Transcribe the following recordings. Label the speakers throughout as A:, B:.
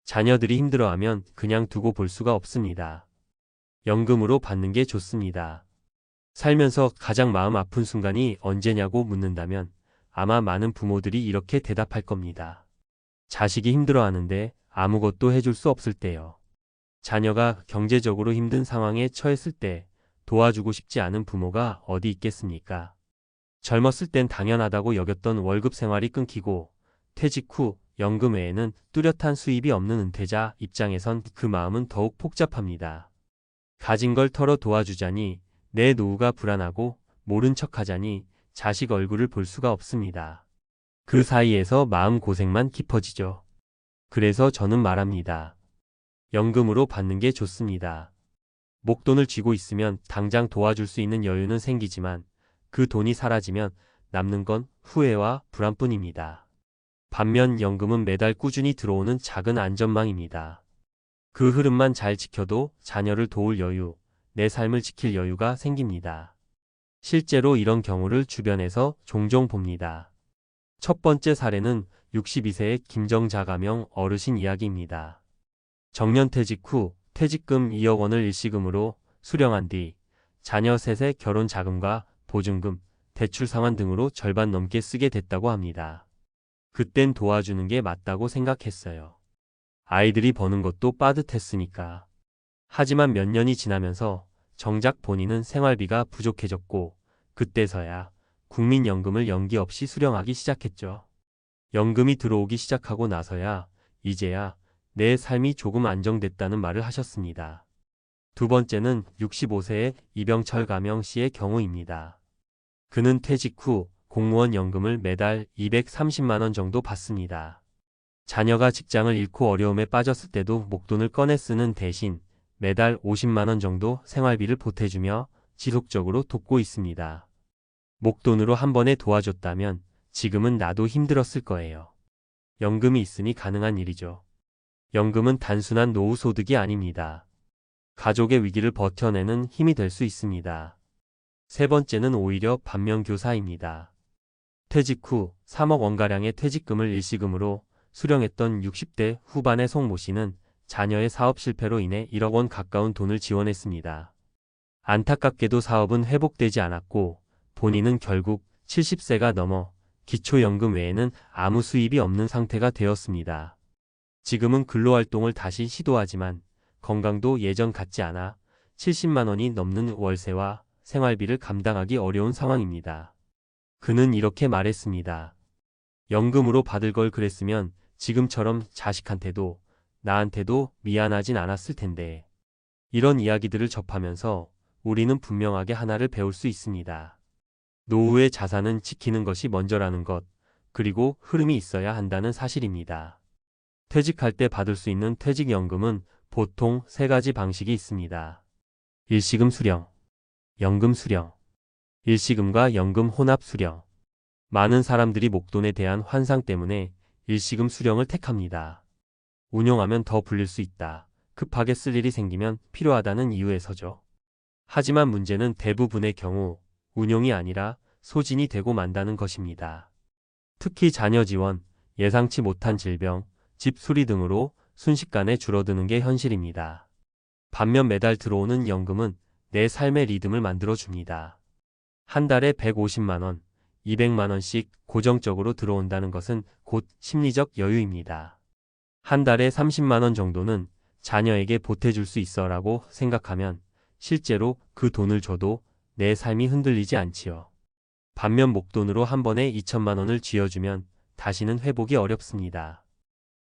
A: 자녀들이 힘들어하면 그냥 두고 볼 수가 없습니다. 연금으로 받는 게 좋습니다. 살면서 가장 마음 아픈 순간이 언제냐고 묻는다면 아마 많은 부모들이 이렇게 대답할 겁니다. 자식이 힘들어하는데 아무것도 해줄 수 없을 때요. 자녀가 경제적으로 힘든 상황에 처했을 때 도와주고 싶지 않은 부모가 어디 있겠습니까? 젊었을 땐 당연하다고 여겼던 월급 생활이 끊기고 퇴직 후 연금 외에는 뚜렷한 수입이 없는 은퇴자 입장에선 그 마음은 더욱 복잡합니다. 가진 걸 털어 도와주자니 내 노후가 불안하고 모른 척하자니 자식 얼굴을 볼 수가 없습니다. 그 사이에서 마음 고생만 깊어지죠. 그래서 저는 말합니다. 연금으로 받는 게 좋습니다. 목돈을 쥐고 있으면 당장 도와줄 수 있는 여유는 생기지만 그 돈이 사라지면 남는 건 후회와 불안뿐입니다. 반면 연금은 매달 꾸준히 들어오는 작은 안전망입니다. 그 흐름만 잘 지켜도 자녀를 도울 여유, 내 삶을 지킬 여유가 생깁니다. 실제로 이런 경우를 주변에서 종종 봅니다. 첫 번째 사례는 62세의 김정자 가명 어르신 이야기입니다. 정년퇴직 후 퇴직금 2억 원을 일시금으로 수령한 뒤 자녀 셋의 결혼 자금과 보증금, 대출 상환 등으로 절반 넘게 쓰게 됐다고 합니다. 그땐 도와주는 게 맞다고 생각했어요. 아이들이 버는 것도 빠듯했으니까. 하지만 몇 년이 지나면서 정작 본인은 생활비가 부족해졌고 그때서야 국민연금을 연기 없이 수령하기 시작했죠. 연금이 들어오기 시작하고 나서야 이제야 내 삶이 조금 안정됐다는 말을 하셨습니다. 두 번째는 65세의 이병철 가명 씨의 경우입니다. 그는 퇴직 후 공무원 연금을 매달 230만 원 정도 받습니다. 자녀가 직장을 잃고 어려움에 빠졌을 때도 목돈을 꺼내 쓰는 대신 매달 50만 원 정도 생활비를 보태주며 지속적으로 돕고 있습니다. 목돈으로 한 번에 도와줬다면 지금은 나도 힘들었을 거예요. 연금이 있으니 가능한 일이죠. 연금은 단순한 노후 소득이 아닙니다. 가족의 위기를 버텨내는 힘이 될 수 있습니다. 세 번째는 오히려 반면교사입니다. 퇴직 후 3억 원가량의 퇴직금을 일시금으로 수령했던 60대 후반의 송모 씨는 자녀의 사업 실패로 인해 1억 원 가까운 돈을 지원했습니다. 안타깝게도 사업은 회복되지 않았고 본인은 결국 70세가 넘어 기초연금 외에는 아무 수입이 없는 상태가 되었습니다. 지금은 근로활동을 다시 시도하지만 건강도 예전 같지 않아 70만 원이 넘는 월세와 생활비를 감당하기 어려운 상황입니다. 그는 이렇게 말했습니다. 연금으로 받을 걸 그랬으면 지금처럼 자식한테도 나한테도 미안하진 않았을 텐데. 이런 이야기들을 접하면서 우리는 분명하게 하나를 배울 수 있습니다. 노후의 자산은 지키는 것이 먼저라는 것, 그리고 흐름이 있어야 한다는 사실입니다. 퇴직할 때 받을 수 있는 퇴직연금은 보통 세 가지 방식이 있습니다. 일시금 수령, 연금 수령, 일시금과 연금 혼합 수령. 많은 사람들이 목돈에 대한 환상 때문에 일시금 수령을 택합니다. 운용하면 더 불릴 수 있다. 급하게 쓸 일이 생기면 필요하다는 이유에서죠. 하지만 문제는 대부분의 경우 운용이 아니라 소진이 되고 만다는 것입니다. 특히 자녀 지원, 예상치 못한 질병, 집 수리 등으로 순식간에 줄어드는 게 현실입니다. 반면 매달 들어오는 연금은 내 삶의 리듬을 만들어줍니다. 한 달에 150만 원, 200만 원씩 고정적으로 들어온다는 것은 곧 심리적 여유입니다. 한 달에 30만 원 정도는 자녀에게 보태줄 수 있어라고 생각하면 실제로 그 돈을 줘도 내 삶이 흔들리지 않지요. 반면 목돈으로 한 번에 2천만 원을 쥐어주면 다시는 회복이 어렵습니다.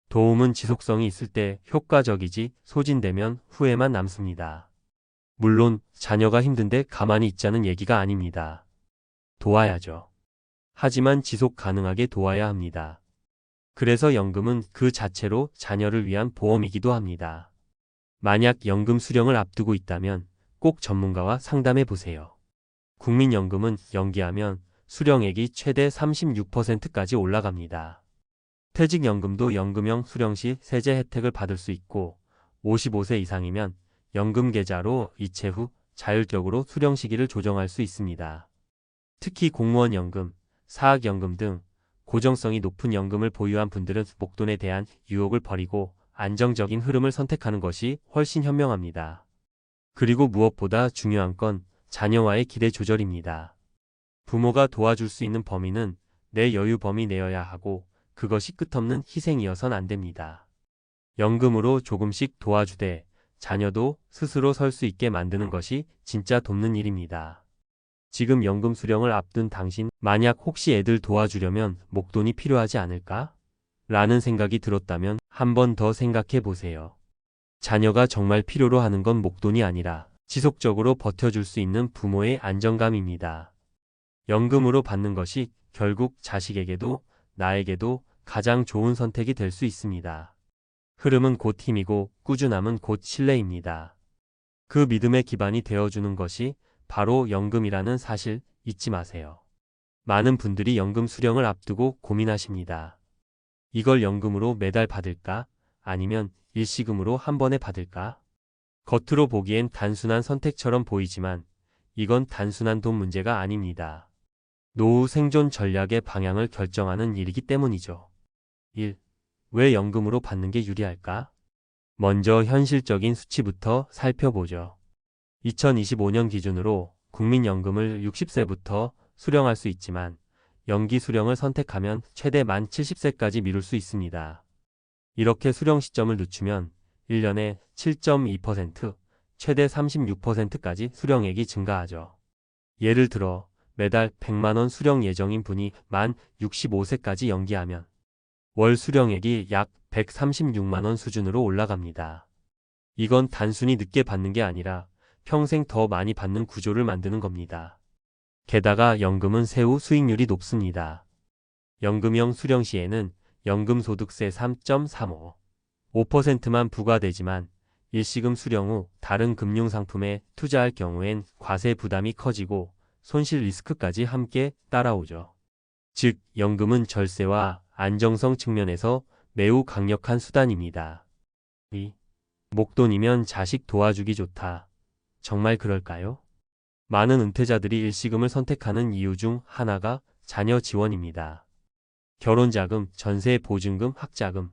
A: 도움은 지속성이 있을 때 효과적이지 소진되면 후회만 남습니다. 물론 자녀가 힘든데 가만히 있자는 얘기가 아닙니다. 도와야죠. 하지만 지속 가능하게 도와야 합니다. 그래서 연금은 그 자체로 자녀를 위한 보험이기도 합니다. 만약 연금 수령을 앞두고 있다면 꼭 전문가와 상담해 보세요. 국민연금은 연기하면 수령액이 최대 36%까지 올라갑니다. 퇴직연금도 연금형 수령 시 세제 혜택을 받을 수 있고 55세 이상이면 연금 계좌로 이체 후 자율적으로 수령 시기를 조정할 수 있습니다. 특히 공무원 연금, 사학연금 등 고정성이 높은 연금을 보유한 분들은 목돈에 대한 유혹을 버리고 안정적인 흐름을 선택하는 것이 훨씬 현명합니다. 그리고 무엇보다 중요한 건 자녀와의 기대 조절입니다. 부모가 도와줄 수 있는 범위는 내 여유 범위 내여야 하고 그것이 끝없는 희생이어선 안 됩니다. 연금으로 조금씩 도와주되 자녀도 스스로 설 수 있게 만드는 것이 진짜 돕는 일입니다. 지금 연금 수령을 앞둔 당신, 만약 혹시 애들 도와주려면 목돈이 필요하지 않을까? 라는 생각이 들었다면 한 번 더 생각해 보세요. 자녀가 정말 필요로 하는 건 목돈이 아니라 지속적으로 버텨줄 수 있는 부모의 안정감입니다. 연금으로 받는 것이 결국 자식에게도 나에게도 가장 좋은 선택이 될 수 있습니다. 흐름은 곧 힘이고 꾸준함은 곧 신뢰입니다. 그 믿음의 기반이 되어주는 것이 바로 연금이라는 사실 잊지 마세요. 많은 분들이 연금 수령을 앞두고 고민하십니다. 이걸 연금으로 매달 받을까? 아니면 일시금으로 한 번에 받을까? 겉으로 보기엔 단순한 선택처럼 보이지만 이건 단순한 돈 문제가 아닙니다. 노후 생존 전략의 방향을 결정하는 일이기 때문이죠. 1. 왜 연금으로 받는 게 유리할까? 먼저 현실적인 수치부터 살펴보죠. 2025년 기준으로 국민연금을 60세부터 수령할 수 있지만 연기 수령을 선택하면 최대 만 70세까지 미룰 수 있습니다. 이렇게 수령 시점을 늦추면 1년에 7.2%, 최대 36%까지 수령액이 증가하죠. 예를 들어 매달 100만원 수령 예정인 분이 만 65세까지 연기하면 월 수령액이 약 136만원 수준으로 올라갑니다. 이건 단순히 늦게 받는 게 아니라 평생 더 많이 받는 구조를 만드는 겁니다. 게다가 연금은 세후 수익률이 높습니다. 연금형 수령 시에는 연금소득세 3.35, 5%만 부과되지만 일시금 수령 후 다른 금융상품에 투자할 경우엔 과세 부담이 커지고 손실 리스크까지 함께 따라오죠. 즉, 연금은 절세와 안정성 측면에서 매우 강력한 수단입니다. 2. 목돈이면 자식 도와주기 좋다. 정말 그럴까요? 많은 은퇴자들이 일시금을 선택하는 이유 중 하나가 자녀 지원입니다. 결혼자금, 전세 보증금, 학자금.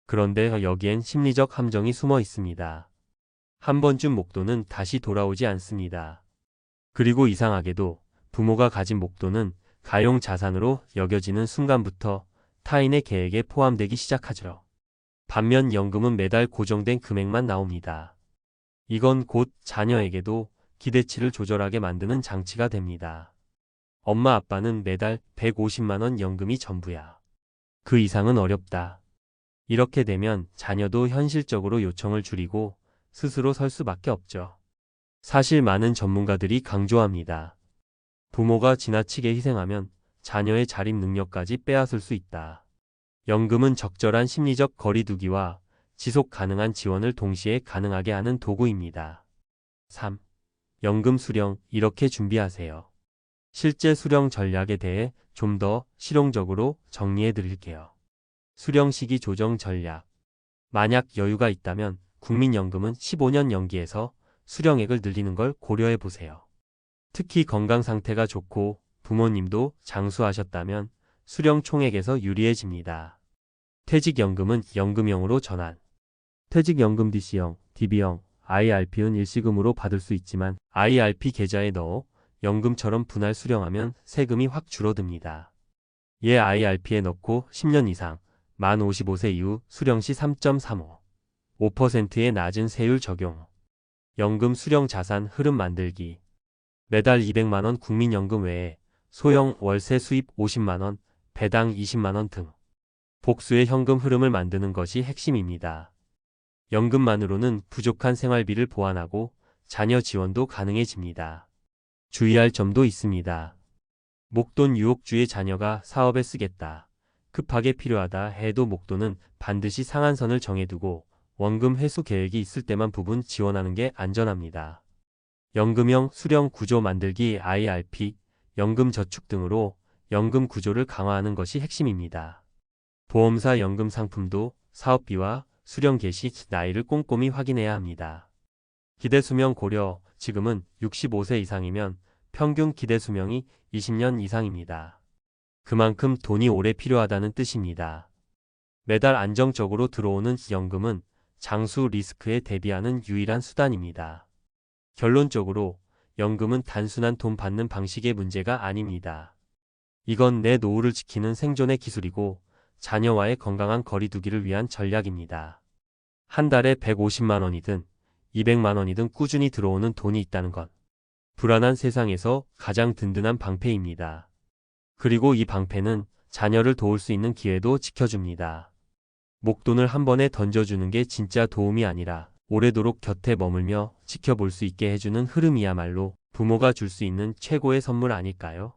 A: 그런데 여기엔 심리적 함정이 숨어 있습니다. 한 번쯤 목돈은 다시 돌아오지 않습니다. 그리고 이상하게도 부모가 가진 목돈은 가용 자산으로 여겨지는 순간부터 타인의 계획에 포함되기 시작하죠. 반면 연금은 매달 고정된 금액만 나옵니다. 이건 곧 자녀에게도 기대치를 조절하게 만드는 장치가 됩니다. 엄마 아빠는 매달 150만원 연금이 전부야. 그 이상은 어렵다. 이렇게 되면 자녀도 현실적으로 요청을 줄이고 스스로 설 수밖에 없죠. 사실 많은 전문가들이 강조합니다. 부모가 지나치게 희생하면 자녀의 자립 능력까지 빼앗을 수 있다. 연금은 적절한 심리적 거리두기와 지속 가능한 지원을 동시에 가능하게 하는 도구입니다. 3. 연금 수령 이렇게 준비하세요. 실제 수령 전략에 대해 좀 더 실용적으로 정리해 드릴게요. 수령 시기 조정 전략. 만약 여유가 있다면 국민연금은 15년 연기해서 수령액을 늘리는 걸 고려해 보세요. 특히 건강 상태가 좋고 부모님도 장수하셨다면 수령 총액에서 유리해집니다. 퇴직연금은 연금형으로 전환. 퇴직연금 DC형, DB형, IRP는 일시금으로 받을 수 있지만 IRP 계좌에 넣어 연금처럼 분할 수령하면 세금이 확 줄어듭니다. 얘 IRP에 넣고 10년 이상, 만 55세 이후 수령 시 3.35, 5%의 낮은 세율 적용. 연금 수령 자산 흐름 만들기. 매달 200만원 국민연금 외에 소형 월세 수입 50만원, 배당 20만원 등 복수의 현금 흐름을 만드는 것이 핵심입니다. 연금만으로는 부족한 생활비를 보완하고 자녀 지원도 가능해집니다. 주의할 점도 있습니다. 목돈 유혹주의 자녀가 사업에 쓰겠다. 급하게 필요하다 해도 목돈은 반드시 상한선을 정해두고 원금 회수 계획이 있을 때만 부분 지원하는 게 안전합니다. 연금형 수령 구조 만들기 IRP, 연금저축 등으로 연금 구조를 강화하는 것이 핵심입니다. 보험사 연금 상품도 사업비와 수령 개시 나이를 꼼꼼히 확인해야 합니다. 기대수명 고려. 지금은 65세 이상이면 평균 기대수명이 20년 이상입니다. 그만큼 돈이 오래 필요하다는 뜻입니다. 매달 안정적으로 들어오는 연금은 장수 리스크에 대비하는 유일한 수단입니다. 결론적으로 연금은 단순한 돈 받는 방식의 문제가 아닙니다. 이건 내 노후를 지키는 생존의 기술이고 자녀와의 건강한 거리두기를 위한 전략입니다. 한 달에 150만 원이든 200만 원이든 꾸준히 들어오는 돈이 있다는 것. 불안한 세상에서 가장 든든한 방패입니다. 그리고 이 방패는 자녀를 도울 수 있는 기회도 지켜줍니다. 목돈을 한 번에 던져주는 게 진짜 도움이 아니라 오래도록 곁에 머물며 지켜볼 수 있게 해주는 흐름이야말로 부모가 줄 수 있는 최고의 선물 아닐까요?